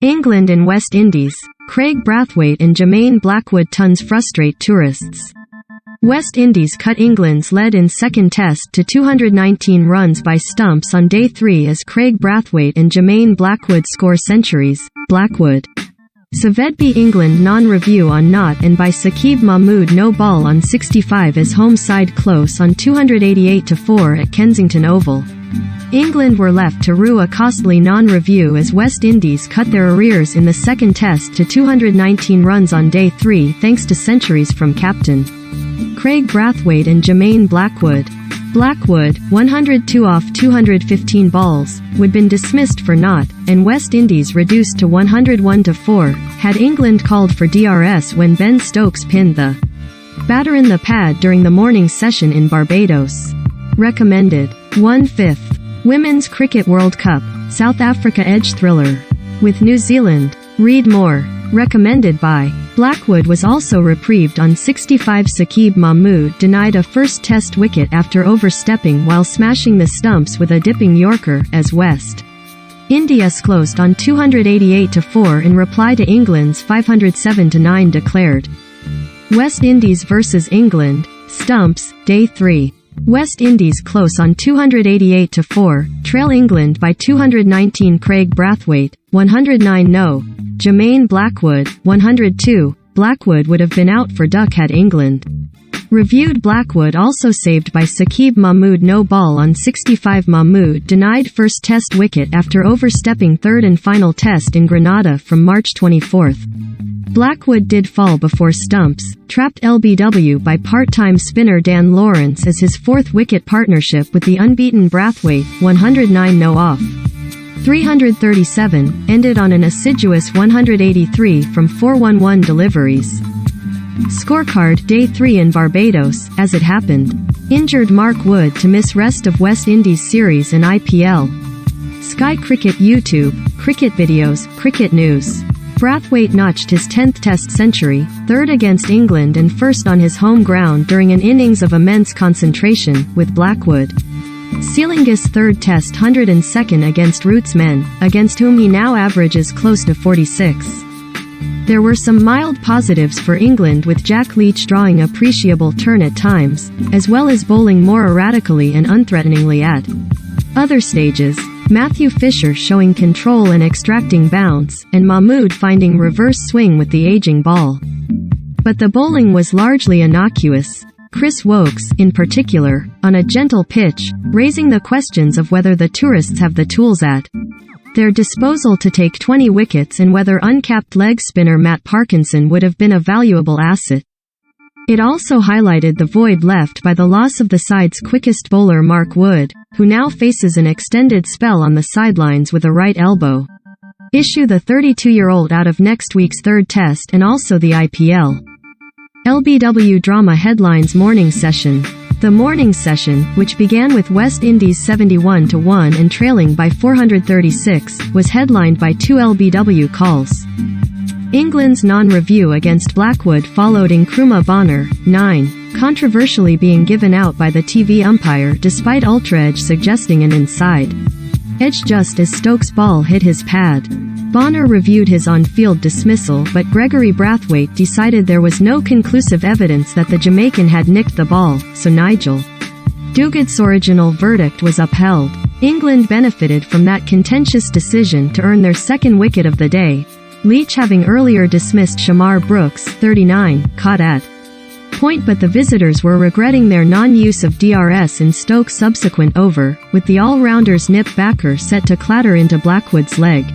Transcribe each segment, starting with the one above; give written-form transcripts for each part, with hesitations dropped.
England and West Indies. Kraigg, Brathwaite and Jermaine Blackwood tons frustrate tourists. West Indies cut England's lead in second test to 219 runs by stumps on day 3 as Kraigg, Brathwaite and Jermaine Blackwood score centuries. Blackwood. Savedby England non-review on not and by Saqib Mahmood no ball on 65 as home side close on 288-4 at Kensington Oval. England were left to rue a costly non-review as West Indies cut their arrears in the second test to 219 runs on day 3 thanks to centuries from captain Kraigg, Brathwaite and Jermaine Blackwood. Blackwood, 102 off 215 balls, would been dismissed for naught, and West Indies reduced to 101-4, had England called for DRS when Ben Stokes pinned the batter in the pad during the morning session in Barbados. Recommended. 1/5. Women's Cricket World Cup, South Africa edge thriller. With New Zealand. Read more. Recommended by. Blackwood was also reprieved on 65. Saqib Mahmood denied a first test wicket after overstepping while smashing the stumps with a dipping Yorker, as West Indies closed on 288-4 in reply to England's 507-9 declared. West Indies vs England. Stumps, Day 3. West Indies close on 288-4, trail England by 219. Kraigg, Brathwaite, 109 no. Jermaine Blackwood, 102. Blackwood would have been out for duck had England reviewed. Blackwood also saved by Saqib Mahmood no ball on 65. Mahmood denied first test wicket after overstepping third and final test in Grenada from March 24. Blackwood did fall before stumps, trapped LBW by part-time spinner Dan Lawrence as his fourth wicket partnership with the unbeaten Brathwaite, 109 no off 337, ended on an assiduous 183 from 411 deliveries. Scorecard, Day 3 in Barbados, as it happened. Injured Mark Wood to miss rest of West Indies series and IPL. Sky Cricket YouTube, cricket videos, cricket news. Brathwaite notched his 10th test century, third against England and first on his home ground during an innings of immense concentration, with Blackwood sealing his third test 102nd against Roots men, against whom he now averages close to 46. There were some mild positives for England with Jack Leach drawing appreciable turn at times, as well as bowling more erratically and unthreateningly at other stages. Matthew Fisher showing control and extracting bounce, and Mahmood finding reverse swing with the aging ball. But the bowling was largely innocuous. Chris Wokes, in particular, on a gentle pitch, raising the questions of whether the tourists have the tools at their disposal to take 20 wickets and whether uncapped leg spinner Matt Parkinson would have been a valuable asset. It also highlighted the void left by the loss of the side's quickest bowler Mark Wood, who now faces an extended spell on the sidelines with a right elbow issue. The 32-year-old out of next week's third test and also the IPL. LBW drama headlines. Morning session. The morning session, which began with West Indies 71-1 and trailing by 436, was headlined by 2 LBW calls. England's non-review against Blackwood followed Nkrumah Bonner, 9, controversially being given out by the TV umpire despite Ultra Edge suggesting an inside edge just as Stokes' ball hit his pad. Bonner reviewed his on-field dismissal, but Gregory Brathwaite decided there was no conclusive evidence that the Jamaican had nicked the ball, so Nigel Duguid's original verdict was upheld. England benefited from that contentious decision to earn their second wicket of the day, Leach having earlier dismissed Shamar Brooks, 39, caught at point, but the visitors were regretting their non-use of DRS in Stokes' subsequent over, with the all-rounder's nip backer set to clatter into Blackwood's leg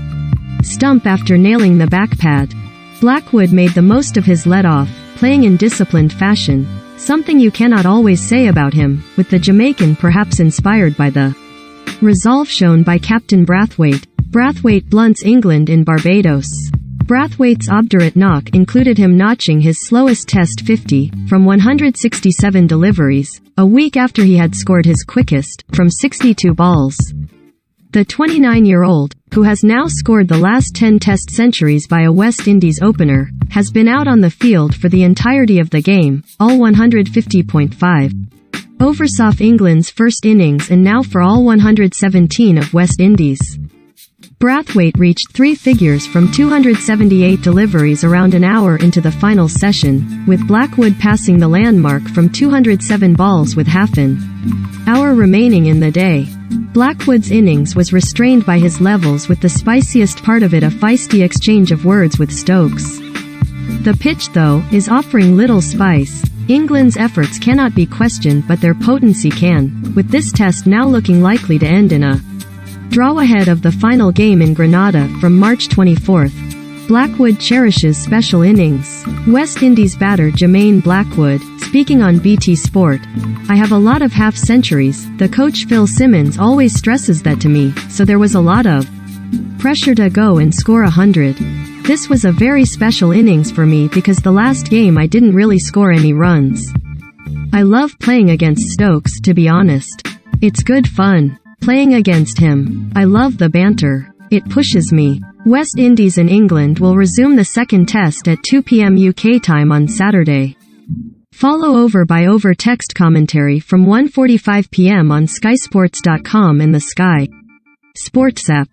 stump after nailing the back pad. Blackwood made the most of his let-off, playing in disciplined fashion, something you cannot always say about him, with the Jamaican perhaps inspired by the resolve shown by captain Brathwaite. Brathwaite blunts England in Barbados. Brathwaite's obdurate knock included him notching his slowest test 50, from 167 deliveries, a week after he had scored his quickest, from 62 balls. The 29-year-old, who has now scored the last 10 test centuries by a West Indies opener, has been out on the field for the entirety of the game, all 150.5 overs off England's first innings and now for all 117 of West Indies. Brathwaite reached three figures from 278 deliveries around an hour into the final session, with Blackwood passing the landmark from 207 balls with half an hour remaining in the day. Blackwood's innings was restrained by his levels, with the spiciest part of it a feisty exchange of words with Stokes. The pitch, though, is offering little spice. England's efforts cannot be questioned, but their potency can, with this test now looking likely to end in a draw ahead of the final game in Grenada from March 24. Blackwood cherishes special innings. West Indies batter Jermaine Blackwood, speaking on BT Sport, "I have a lot of half-centuries, the coach Phil Simmons always stresses that to me, so there was a lot of pressure to go and score 100. This was a very special innings for me because the last game I didn't really score any runs. I love playing against Stokes, to be honest. It's good fun playing against him. I love the banter. It pushes me." West Indies and England will resume the second test at 2 p.m. UK time on Saturday. Follow over text commentary from 1:45 p.m. on skysports.com and the Sky Sports app.